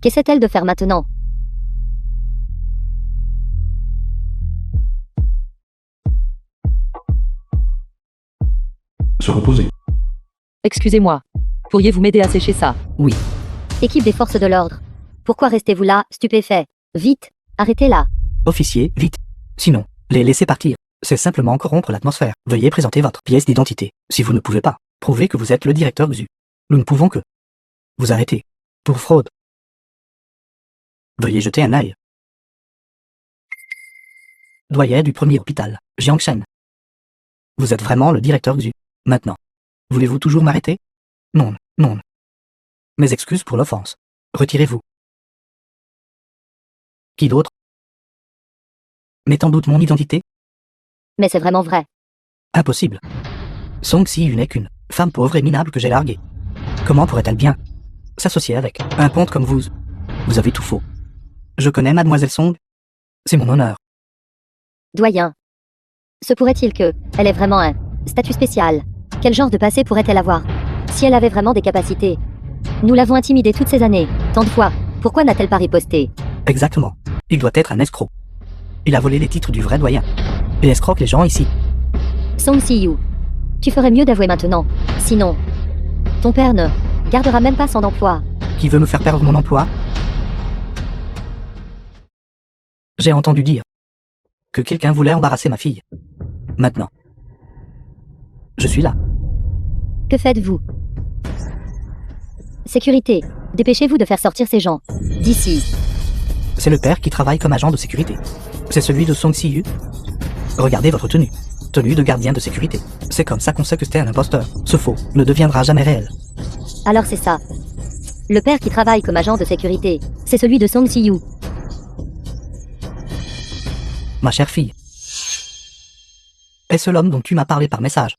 Qu'essaie-t-elle de faire maintenant? Se reposer. Excusez-moi. Pourriez-vous m'aider à sécher ça? oui. Équipe des forces de l'ordre. Pourquoi restez-vous là, stupéfait? Vite, arrêtez-la. Officier, vite. Sinon, les laissez partir. C'est simplement corrompre l'atmosphère. Veuillez présenter votre pièce d'identité. Si vous ne pouvez pas, prouvez que vous êtes le directeur Xu. Nous ne pouvons que vous arrêter. Pour fraude. Veuillez jeter un œil. Doyen du premier hôpital, Jiangshen. Vous êtes vraiment le directeur Xu. Maintenant. Voulez-vous toujours m'arrêter? Non, non. Mes excuses pour l'offense. Retirez-vous. Qui d'autre? Met en doute mon identité? Mais c'est vraiment vrai. Impossible. Song Si-yu n'est qu'une femme pauvre et minable que j'ai larguée. Comment pourrait-elle bien s'associer avec un ponte comme vous? Vous avez tout faux. Je connais Mademoiselle Song. C'est mon honneur. Doyen. Se pourrait-il que elle ait vraiment un statut spécial? Quel genre de passé pourrait-elle avoir? Si elle avait vraiment des capacités. Nous l'avons intimidée toutes ces années, tant de fois. Pourquoi n'a-t-elle pas riposté? Exactement. Il doit être un escroc. Il a volé les titres du vrai doyen. Et escroque les gens ici. Song Si-yu. Tu ferais mieux d'avouer maintenant. Sinon, ton père ne gardera même pas son emploi. Qui veut me faire perdre mon emploi? J'ai entendu dire que quelqu'un voulait embarrasser ma fille. Maintenant. Je suis là. Que faites-vous? Sécurité. Dépêchez-vous de faire sortir ces gens d'ici. C'est le père qui travaille comme agent de sécurité. C'est celui de Song Si-yu. Regardez votre tenue. Tenue de gardien de sécurité. C'est comme ça qu'on sait que c'était un imposteur. Ce faux ne deviendra jamais réel. Alors c'est ça. Le père qui travaille comme agent de sécurité, c'est celui de Song Si-yu. Ma chère fille. Est-ce l'homme dont tu m'as parlé par message?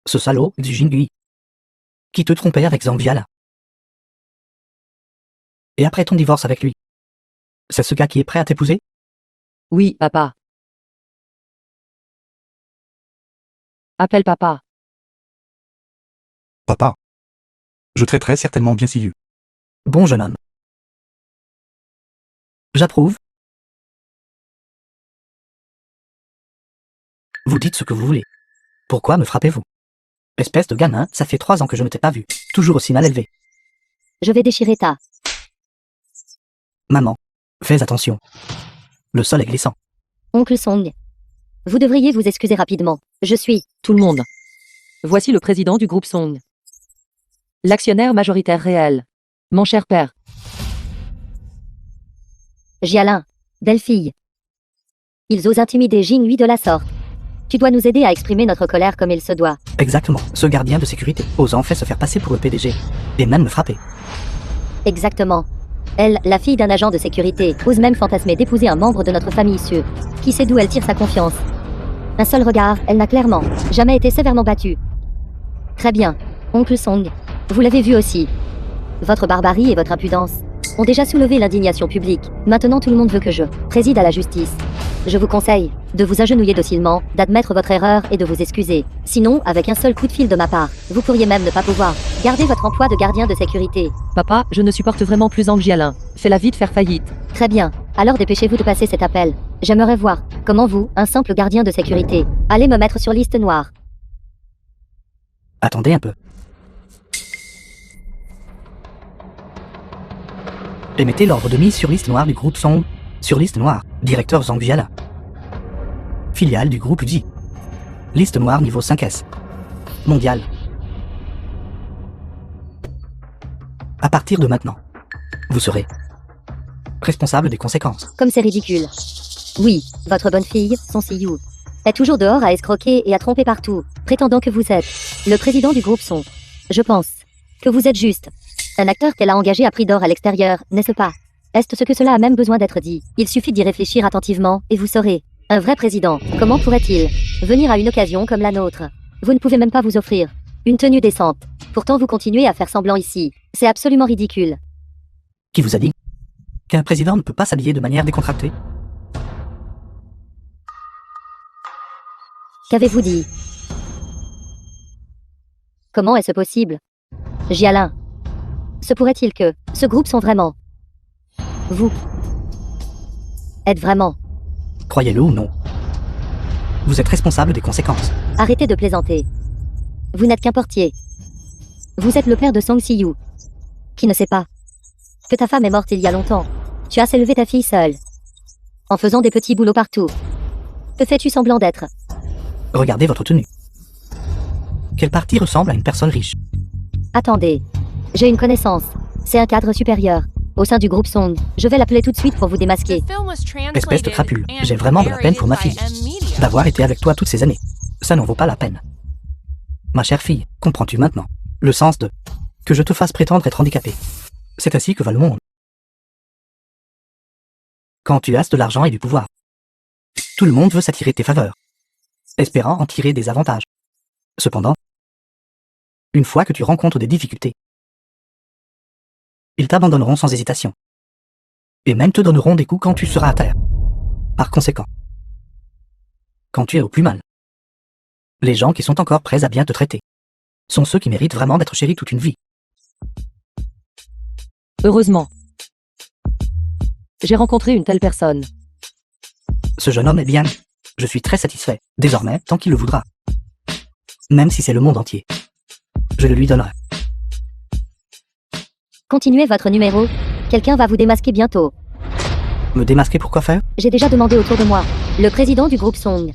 Ce salaud, Xu Jingui. Qui te trompait avec Zhang Viala. Et après ton divorce avec lui. C'est ce gars qui est prêt à t'épouser? Oui, papa. Appelle papa. Papa. Je traiterai certainement bien Siyu. Bon jeune homme. J'approuve. Vous dites ce que vous voulez. Pourquoi me frappez-vous? Espèce de gamin, ça fait 3 ans que je ne t'ai pas vu. Toujours aussi mal élevé. Je vais déchirer ta. Maman, fais attention. Le sol est glissant. Oncle Song. Vous devriez vous excuser rapidement. Je suis. Tout le monde. Voici le président du groupe Song. L'actionnaire majoritaire réel. Mon cher père. Jialin, belle fille. Ils osent intimider Jing-Hui de la sorte. Tu dois nous aider à exprimer notre colère comme il se doit. Exactement. Ce gardien de sécurité osant fait se faire passer pour le PDG. Et même me frapper. Exactement. Elle, la fille d'un agent de sécurité, ose même fantasmer d'épouser un membre de notre famille sûre. Qui sait d'où elle tire sa confiance? Un seul regard, elle n'a clairement jamais été sévèrement battue. Très bien. Oncle Song, vous l'avez vu aussi. Votre barbarie et votre impudence ont déjà soulevé l'indignation publique. Maintenant tout le monde veut que je préside à la justice. Je vous conseille de vous agenouiller docilement, d'admettre votre erreur et de vous excuser. Sinon, avec un seul coup de fil de ma part, vous pourriez même ne pas pouvoir garder votre emploi de gardien de sécurité. Papa, je ne supporte vraiment plus Zhang Jialin. Fais-la vite faire faillite. Très bien. Alors dépêchez-vous de passer cet appel. J'aimerais voir comment vous, un simple gardien de sécurité, allez me mettre sur liste noire. Attendez un peu. Émettez l'ordre de mise sur liste noire du groupe Song. Sur liste noire, directeur Zhang Jialin. Filiale du groupe UDI. Liste noire niveau 5S. Mondial. À partir de maintenant, vous serez responsable des conséquences. Comme c'est ridicule. Oui, votre bonne fille, Song Si-yu, est toujours dehors à escroquer et à tromper partout, prétendant que vous êtes le président du groupe Song. Je pense que vous êtes juste un acteur qu'elle a engagé à prix d'or à l'extérieur, n'est-ce pas? Est-ce ce que cela a même besoin d'être dit? Il suffit d'y réfléchir attentivement et vous saurez. Un vrai président, comment pourrait-il venir à une occasion comme la nôtre? Vous ne pouvez même pas vous offrir une tenue décente. Pourtant vous continuez à faire semblant ici. C'est absolument ridicule. Qui vous a dit qu'un président ne peut pas s'habiller de manière décontractée? Qu'avez-vous dit? Comment est-ce possible? Jialin. Se pourrait-il que ce groupe sont vraiment... Vous êtes vraiment... Croyez-le ou non. Vous êtes responsable des conséquences. Arrêtez de plaisanter. Vous n'êtes qu'un portier. Vous êtes le père de Song Si-yu. Qui ne sait pas que ta femme est morte il y a longtemps. Tu as élevé ta fille seule. En faisant des petits boulots partout. Que fais-tu semblant d'être? Regardez votre tenue. Quelle partie ressemble à une personne riche? Attendez. J'ai une connaissance. C'est un cadre supérieur. Au sein du groupe Song. Je vais l'appeler tout de suite pour vous démasquer. Espèce de crapule. J'ai vraiment de la peine pour ma fille. D'avoir été avec toi toutes ces années. Ça n'en vaut pas la peine. Ma chère fille, comprends-tu maintenant le sens de que je te fasse prétendre être handicapé? C'est ainsi que va le monde. Quand tu as de l'argent et du pouvoir, tout le monde veut s'attirer tes faveurs, espérant en tirer des avantages. Cependant, une fois que tu rencontres des difficultés, ils t'abandonneront sans hésitation. Et même te donneront des coups quand tu seras à terre. Par conséquent, quand tu es au plus mal, les gens qui sont encore prêts à bien te traiter sont ceux qui méritent vraiment d'être chéris toute une vie. Heureusement. J'ai rencontré une telle personne. Ce jeune homme est bien. Je suis très satisfait, désormais, tant qu'il le voudra. Même si c'est le monde entier. Je le lui donnerai. Continuez votre numéro. Quelqu'un va vous démasquer bientôt. Me démasquer pour quoi faire? J'ai déjà demandé autour de moi. Le président du groupe Song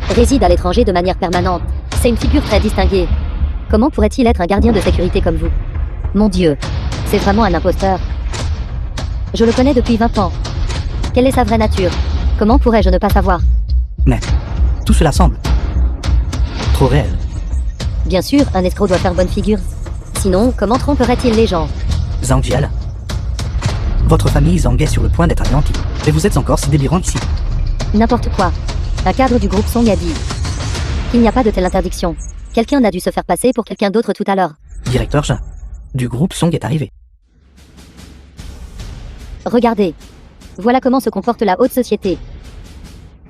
réside à l'étranger de manière permanente. C'est une figure très distinguée. Comment pourrait-il être un gardien de sécurité comme vous? Mon Dieu, c'est vraiment un imposteur. Je le connais depuis 20 ans. Quelle est sa vraie nature? Comment pourrais-je ne pas savoir? Mais tout cela semble trop réel. Bien sûr, un escroc doit faire bonne figure. Sinon, comment tromperait-il les gens? Zhang Jialin. Votre famille Zhang est sur le point d'être anéantie. Et vous êtes encore si délirant ici. N'importe quoi. Un cadre du groupe Song a dit qu'il n'y a pas de telle interdiction. Quelqu'un a dû se faire passer pour quelqu'un d'autre tout à l'heure. Directeur Jean du groupe Song est arrivé. Regardez. Voilà comment se comporte la haute société.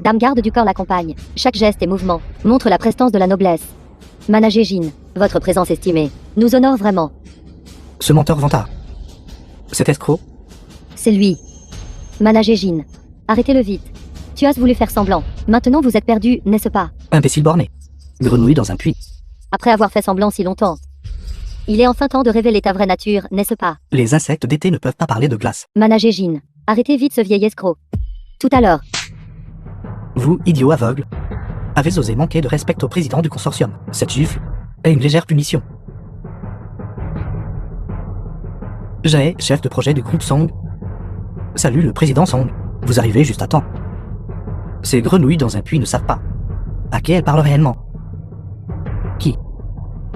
Dame garde du corps l'accompagne. Chaque geste et mouvement montre la prestance de la noblesse. Manager Jin, votre présence estimée nous honore vraiment. Ce menteur vantard. Cet escroc. C'est lui. Manager Jin. Arrêtez-le vite. Tu as voulu faire semblant. Maintenant vous êtes perdu, n'est-ce pas? Imbécile borné. Grenouille dans un puits. Après avoir fait semblant si longtemps. Il est enfin temps de révéler ta vraie nature, n'est-ce pas? Les insectes d'été ne peuvent pas parler de glace. Manager Jin. Arrêtez vite ce vieil escroc. Tout à l'heure. Vous, idiot aveugle, avez osé manquer de respect au président du consortium. Cette gifle est une légère punition. Jae, chef de projet du groupe Song. Salut le président Song. Vous arrivez juste à temps. Ces grenouilles dans un puits ne savent pas. À qui elles parlent réellement? Qui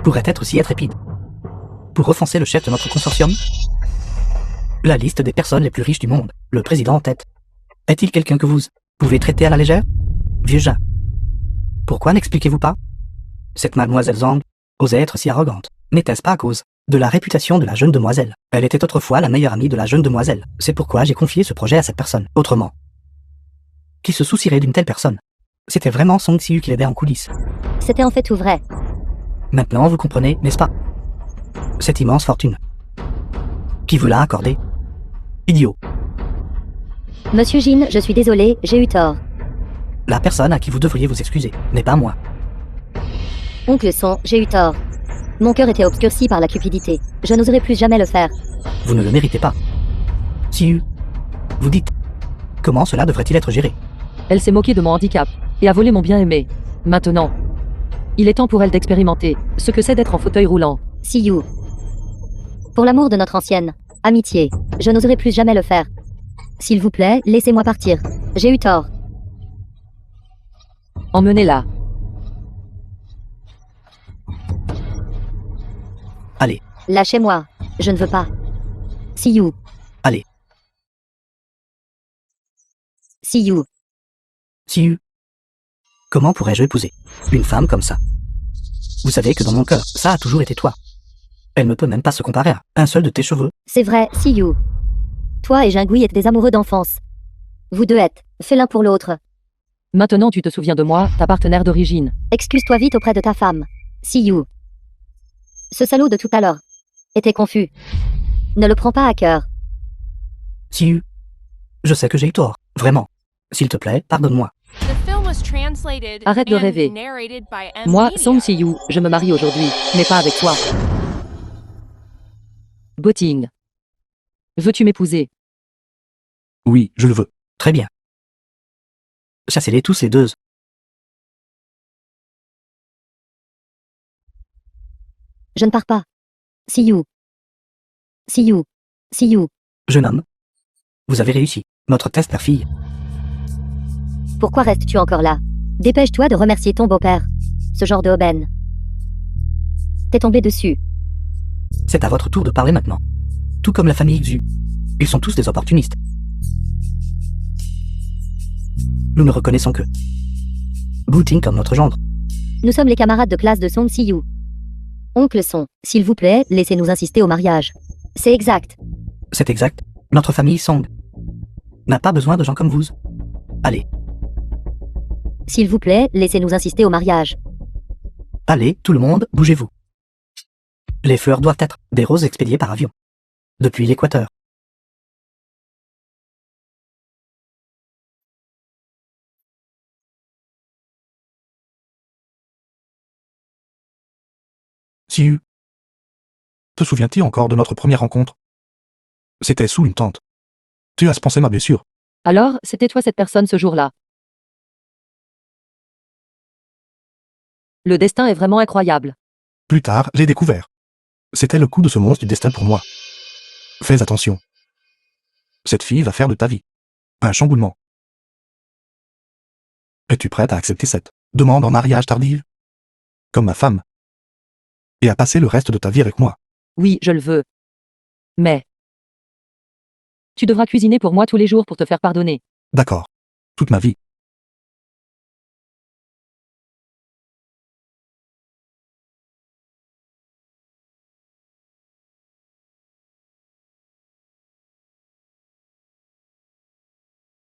pourrait être si intrépide pour offenser le chef de notre consortium? La liste des personnes les plus riches du monde, le président en tête. Est-il quelqu'un que vous pouvez traiter à la légère? Vieux Jean. Pourquoi n'expliquez-vous pas? Cette mademoiselle Zhang osait être si arrogante. N'était-ce pas à cause de la réputation de la jeune demoiselle? Elle était autrefois la meilleure amie de la jeune demoiselle. C'est pourquoi j'ai confié ce projet à cette personne. Autrement, qui se soucierait d'une telle personne? C'était vraiment Song Siu qui l'aidait en coulisses. C'était en fait tout vrai. Maintenant, vous comprenez, n'est-ce pas? Cette immense fortune. Qui vous l'a accordée? Idiot. Monsieur Jin, je suis désolé, j'ai eu tort. La personne à qui vous devriez vous excuser n'est pas moi. Oncle Son, j'ai eu tort. Mon cœur était obscurci par la cupidité. Je n'oserais plus jamais le faire. Vous ne le méritez pas. Siu, vous dites. Comment cela devrait-il être géré? Elle s'est moquée de mon handicap et a volé mon bien-aimé. Maintenant, il est temps pour elle d'expérimenter ce que c'est d'être en fauteuil roulant. See you. Pour l'amour de notre ancienne amitié, je n'oserais plus jamais le faire. S'il vous plaît, laissez-moi partir. J'ai eu tort. Emmenez-la. Allez, Lâchez-moi. Je ne veux pas. See you. allez, See you. Siu. Comment pourrais-je épouser une femme comme ça? Vous savez que dans mon cœur, ça a toujours été toi. Elle ne peut même pas se comparer à un seul de tes cheveux. C'est vrai, see you. Toi et Jingui êtes des amoureux d'enfance. Vous deux êtes faits l'un pour l'autre. Maintenant tu te souviens de moi, ta partenaire d'origine. Excuse-toi vite auprès de ta femme. See you. Ce salaud de tout à l'heure était confus. Ne le prends pas à cœur. Siu. Je sais que j'ai eu tort, vraiment. S'il te plaît, pardonne-moi. The film was translated Arrête de and rêver. narrated by M. Moi, Media. Song Si-yu, je me marie aujourd'hui, mais pas avec toi. Boting. Veux-tu m'épouser? Oui, je le veux. Très bien. Chassez-les tous les deux. Je ne pars pas. See you. See you. See you. Jeune homme. Vous avez réussi. Notre test, la fille. Pourquoi restes-tu encore là? Dépêche-toi de remercier ton beau-père. Ce genre de aubaine. T'es tombé dessus. C'est à votre tour de parler maintenant. Tout comme la famille Xu. Ils sont tous des opportunistes. Nous ne reconnaissons que Booting comme notre gendre. Nous sommes les camarades de classe de Song Si-yu. Oncle Son, s'il vous plaît, laissez-nous insister au mariage. C'est exact. C'est exact. Notre famille Song n'a pas besoin de gens comme vous. Allez, S'il vous plaît, laissez-nous insister au mariage. allez, tout le monde, bougez-vous. Les fleurs doivent être des roses expédiées par avion. Depuis l'équateur. Siu. Te souviens-tu encore de notre première rencontre? C'était sous une tente. Tu as pensé ma blessure. Alors, c'était toi cette personne ce jour-là. Le destin est vraiment incroyable. Plus tard, j'ai découvert. C'était le coup de ce monstre du destin pour moi. Fais attention. Cette fille va faire de ta vie un chamboulement. Es-tu prête à accepter cette demande en mariage tardive? Comme ma femme. Et à passer le reste de ta vie avec moi. Oui, je le veux. Mais tu devras cuisiner pour moi tous les jours pour te faire pardonner. D'accord. Toute ma vie.